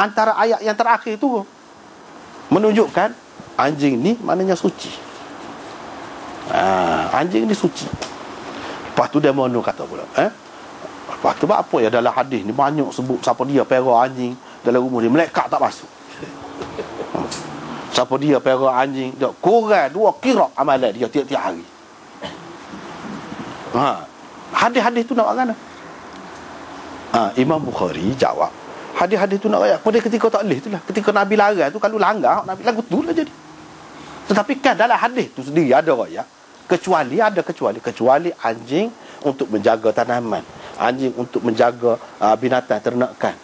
antara ayat yang terakhir tu menunjukkan anjing ni maknanya suci. Anjing ni suci. Lepas tu dia mono kata pula, lepas tu apa ya dalam hadis ni banyak sebut siapa dia perah anjing dalam rumah dia, malaikat tak masuk. Siapa dia perah anjing, dia kurang 2 qira amalan dia tiap-tiap hari. Hadis-hadis tu nak mana? Imam Bukhari jawab, hadis-hadis tu nak ayat pada ketika tak boleh tu lah. Ketika Nabi larang tu, kalau langgar Nabi lagu tu lah jadi. Tetapi kan dalam hadis tu sendiri ada ayat kecuali anjing untuk menjaga tanaman, anjing untuk menjaga binatang ternakan,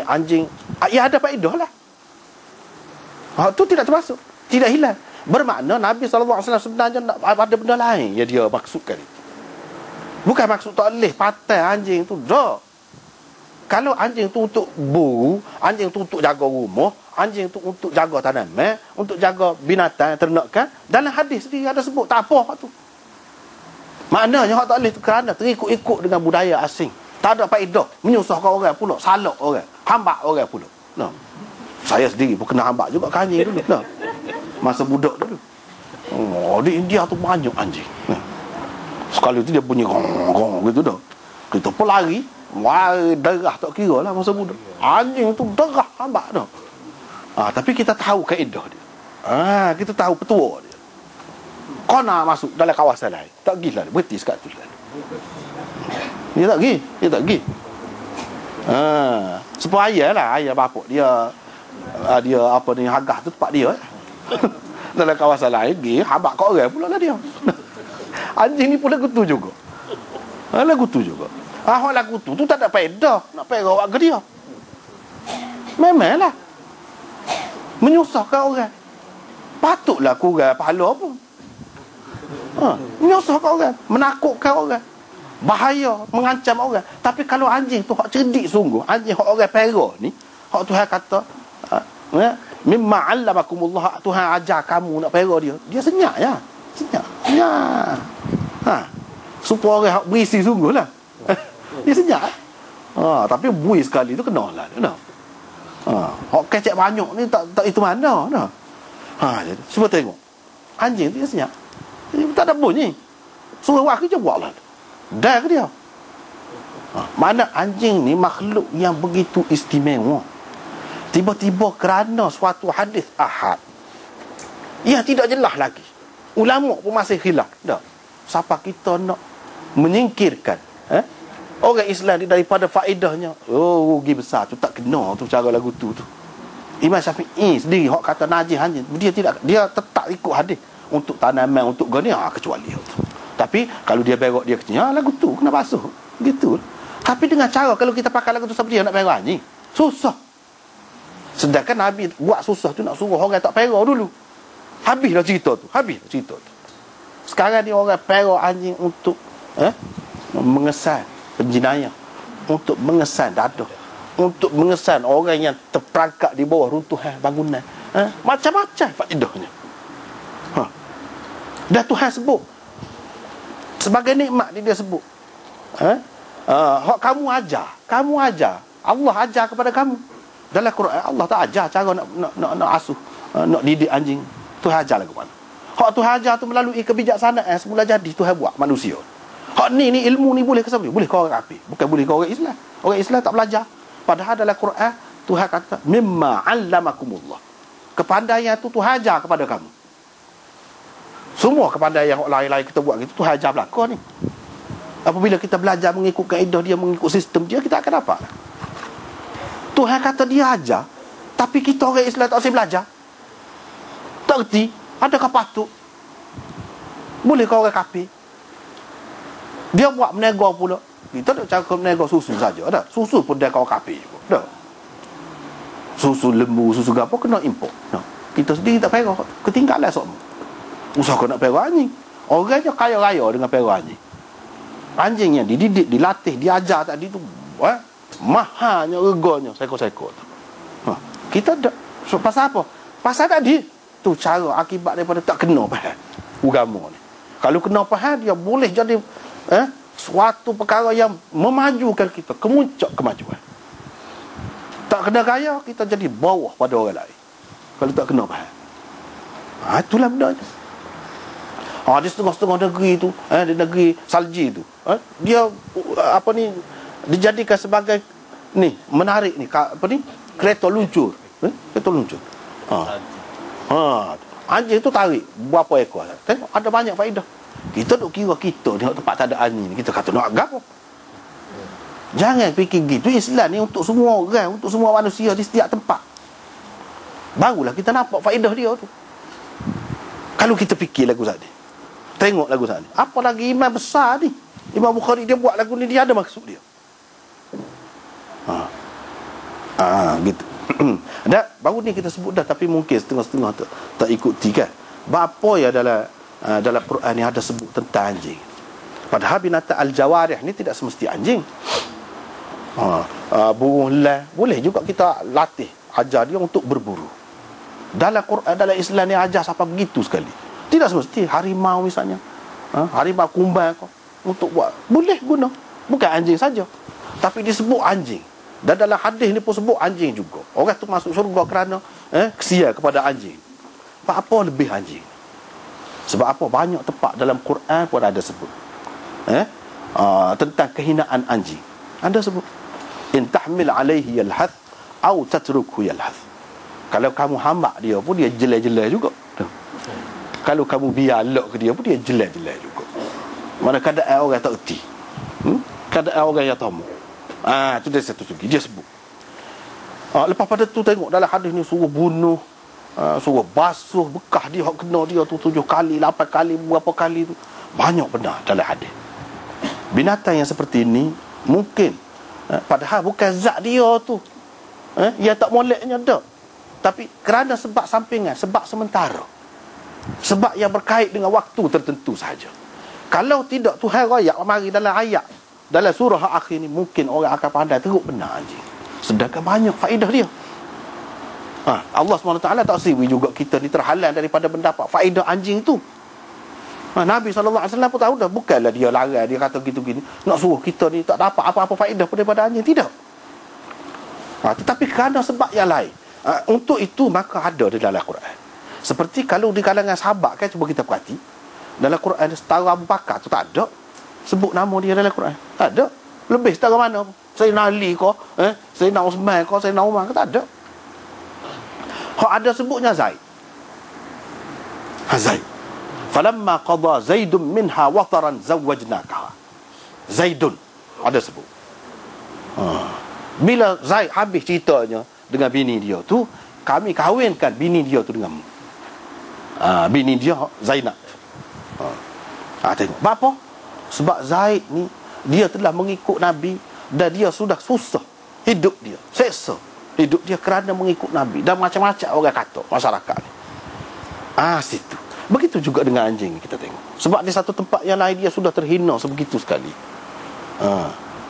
anjing ya ada faedah lah. Tu tidak termasuk, tidak hilang. Bermakna Nabi SAW sebenarnya ada benda lain yang dia maksudkan itu. Bukan maksud tak boleh patai anjing tu dah. Kalau anjing tu untuk buru, anjing tu untuk jaga rumah, anjing tu untuk jaga tanaman, untuk jaga binatang ternakan, dalam hadis sendiri ada sebut, tak apa hak tu. Maknanya hak tak boleh tu kerana terikut-ikut dengan budaya asing. Tak ada faedah, menyusahkan orang pula, salak orang, hambak orang pula. Nah. Saya sendiri pun kena hambak juga ke anjing dulu. Nah. Masa budak dulu. Di India tu banyak anjing. Nah. Sekali tu dia bunyi gong gitu dah. Kita pun lari, darah tak kira lah masa budak. Anjing tu darah hambak dah. Tapi kita tahu kaedah dia. Kita tahu petua dia. Kau nak masuk dalam kawasan lain, tak pergi lah, berhenti sekat tu lah. Dia tak pergi. Supaya lah ayah bapak dia apa ni, hagah tu tempat dia. Dalam kawasan lain pergi hambak kat orang pula lah dia. Anjing ni pun lagu tu juga. Lagu tu juga. Lagu tu tak ada faedah nak perah awak ke dia. Memanglah menyusahkan orang. Patutlah kurang pahala apa. Menyusahkan orang, menakutkan orang, bahaya, mengancam orang. Tapi kalau anjing tu hak cerdik sungguh, anjing hak orang perah ni, hak Tuhan kata mimma 'allamakumullah, Tuhan ajar kamu nak perah dia. Dia senyap ya. Senyap. Supaya orang hak berisi sungguhlah. Dia senyap. Tapi bui sekali tu kenalah dia. Hak kecek banyak ni tak itu mana dah. Jadi cuba tengok. Anjing tu dia senyap. Dia tak ada bunyi. Suruh buat kerja buatlah. Dah ke dia. Mana anjing ni makhluk yang begitu istimewa. Tiba-tiba kerana suatu hadis ahad yang tidak jelas lagi, ulama pun masih khilaf dah. Siapa kita nak menyingkirkan orang Islam daripada faedahnya? Rugi besar tu, tak kena tu cara lagu tu. Imam Syafi'i sendiri hak kata najis anjing, dia tetap ikut hadis untuk tanaman, untuk gani kecuali tu. Tapi kalau dia berak dia kecil, lagu tu kena basuh gitu. Tapi dengan cara kalau kita pakai lagu tu seperti dia nak berak anjing, susah. Sedangkan Nabi buat susah tu nak suruh orang tak perah dulu. Habislah cerita tu. Sekarang ni orang perah anjing untuk mengesan penjenayah, untuk mengesan dadah, untuk mengesan orang yang terperangkap di bawah runtuhan bangunan. Macam-macam faedahnya. Dah Tuhan sebut sebagai nikmat dia sebut. Hak kamu ajar. Allah ajar kepada kamu. Dalam Quran Allah tak ajar cara nak asuh, nak didik anjing. Tuhan ajar lagu mana. Hak Tuhan ajar tu melalui kebijaksanaan semula jadi Tuhan buat manusia. Hak ni ilmu ni boleh ke siapa? Boleh ke orang kafir, bukan boleh ke orang Islam. Orang Islam tak belajar. Padahal dalam Quran Tuhan kata mimma 'allamakumullah. Kepandaian tu Tuhan ajar kepada kamu. Semua kepandaian yang lain-lain kita buat gitu Tuhan ajar belaka ni. Apabila kita belajar mengikut kaedah dia, mengikut sistem dia, kita akan dapat. Tuhan kata dia ajar, tapi kita orang Islam tak boleh belajar. Tak erti. Adakah patut? Boleh ke orang kafir? Dia buat menegak pula. Kita tak cakap menegak susu saja. Dah. Susu pun dia kau kafir juga. Dah. Susu lembu, susu apa kena import. Nah. Kita sendiri tak perah. Ketinggalan semua. Usahakan nak perah anjing. Orangnya kaya raya dengan perah anjing. Anjing yang dididik, dilatih, diajar tadi tu, mahalnya reganya seko-seko tu. Kita tak. So, pasal apa? Pasal tadi tu cara akibat daripada tak kena faham agama ni. Kalau kena faham, dia boleh jadi suatu perkara yang memajukan kita, kemuncak kemajuan. Tak tak kena gaya, kita jadi bawah pada orang lain. Kalau tak kena faham. Itulah benda tu. Di setengah-setengah negeri tu, di negeri salji tu, dia dijadikan sebagai ni, menarik ni, kereta luncur. Kereta luncur. Anjing tu tarik berapa ekor. Tengok ada banyak faedah. Kita duk kira kita tengok tempat tak ada anjing ni, kita kata nak gapo. Jangan fikir gitu. Islam ni untuk semua orang, untuk semua manusia di setiap tempat. Barulah kita nampak faedah dia tu. Kalau kita fikir lagu tadi, tengok lagu tadi, apa lagi imam besar ni, Imam Bukhari, dia buat lagu ni, dia ada maksud dia. Gitu. Dan baru ni kita sebut dah, tapi mungkin setengah-setengah tak ikuti kan. Apa ya dalam Quran ni ada sebut tentang anjing. Padahal binatang al-jawarih ni tidak semesti anjing. Burung lah, boleh juga kita latih, ajar dia untuk berburu. Dalam Quran, dalam Islam ni ajar sampai begitu sekali. Tidak semesti harimau misalnya, harimau kumbang untuk buat, boleh guna. Bukan anjing saja, tapi disebut anjing. Dan dalam hadis ni pun sebut anjing juga. Orang tu masuk syurga kerana kesia kepada anjing. Apa lebih anjing? Sebab apa? Banyak tempat dalam Quran pun ada sebut tentang kehinaan anjing. Anda sebut in tahmil alaihi yalhath au tatrukhu yalhath. Kalau kamu hambak dia pun dia jelai-jelai juga. Kalau kamu biar elok ke dia pun dia jelai-jelai juga. Mana keadaan orang tak erti, keadaan orang yang tamu. Itu dia satu segi dia sebut. Lepas pada tu tengok dalam hadis ni suruh bunuh, suruh basuh bekas dia hak kena dia tu 7 kali, 8 kali, berapa kali tu. Banyak benar dalam hadis. Binatang yang seperti ini mungkin padahal bukan zat dia tu, yang tak moleknya dak. Tapi kerana sebab sampingan, sebab sementara, sebab yang berkait dengan waktu tertentu sahaja. Kalau tidak Tuhan royak mari dalam ayat, dalam surah akhir ni, mungkin orang akan pandai teruk benar anjing. Sedangkan banyak faedah dia. Allah SWT tak siwi juga kita ni terhalang daripada mendapat faedah anjing tu. Nabi SAW pun tahu dah, bukanlah dia larang, dia kata gitu-gini nak suruh kita ni tak dapat apa-apa faedah daripada anjing, tidak. Tetapi kerana sebab yang lain, untuk itu maka ada di dalam Quran. Seperti kalau di kalangan sahabat kan, cuba kita perhati dalam Quran, setara Abu Bakar tu tak ada sebut nama dia dalam Quran. Tak ada. Lebih setara mana? Sayyidina Ali ke, Sayyidina Uthman ke, Sayyidina Umar ke, tak ada. Hak ada sebutnya Zaid. Zaid. Falamma qada Zaidun minha wataran zawwajnaka. Zaidun ada sebut. Bila Zaid habis ceritanya dengan bini dia tu, kami kahwinkan bini dia tu dengan bini dia Zainab. Tengok. Apa? Sebab Zaid ni dia telah mengikut Nabi dan dia sudah susah hidup dia, seksa hidup dia kerana mengikut Nabi, dan macam-macam orang kata masyarakat ni. Situ. Begitu juga dengan anjing kita tengok. Sebab di satu tempat yang lain dia sudah terhina sebegitu sekali.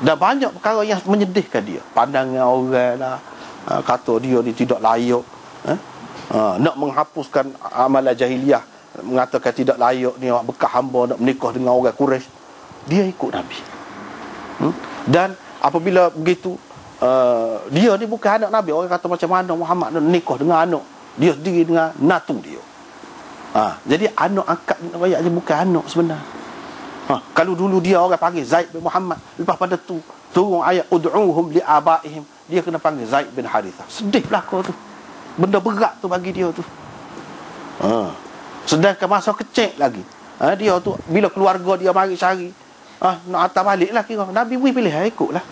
Dan banyak perkara yang menyedihkan dia. Pandangan orang lah, kata dia ni tidak layak, nak menghapuskan amalan jahiliah, mengatakan tidak layak ni bekas hamba nak menikah dengan orang Quraisy. Dia ikut Nabi. Dan apabila begitu, dia ni bukan anak Nabi. Orang kata macam mana Muhammad nak nikah dengan anak dia sendiri, dengan natu dia. Jadi anak angkat rakyatnya bukan anak sebenar. Kalau dulu dia orang panggil Zaid bin Muhammad, lepas pada tu turun ayat ud'uhum li abaihim, dia kena panggil Zaid bin Harithah. Sedih belaka tu. Benda berat tu bagi dia tu. Sedangkan masa kecil lagi, dia tu bila keluarga dia mari cari, nak hantar balik lah kira. Nabi pilih ikutlah.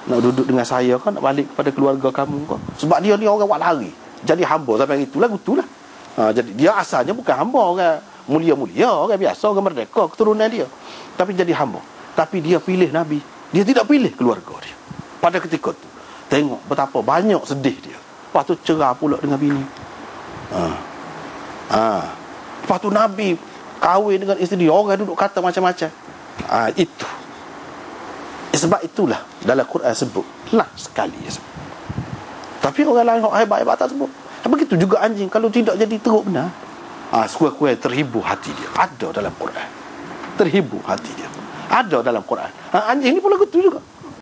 Nak duduk dengan saya kan, nak balik kepada keluarga kamu kan. Sebab dia ni orang buat lari, jadi hamba sampai itulah betul lah. Jadi dia asalnya bukan hamba, orang mulia-mulia, orang biasa, orang merdeka, keturunan dia, tapi jadi hamba. Tapi dia pilih Nabi, dia tidak pilih keluarga dia. Pada ketika tu tengok betapa banyak sedih dia. Lepas tu cerah pula dengan bini. Lepas tu Nabi kahwin dengan isteri, orang duduk kata macam-macam. Itu sebab itulah dalam Quran sebut lah sekali sebut. Tapi orang lain hebat-hebat tak sebut. Begitu juga anjing, kalau tidak jadi teruk benar, sekurang-kurang terhibur hati dia. Ada dalam Quran, terhibur hati dia ada dalam Quran. Anjing ni pula betul juga.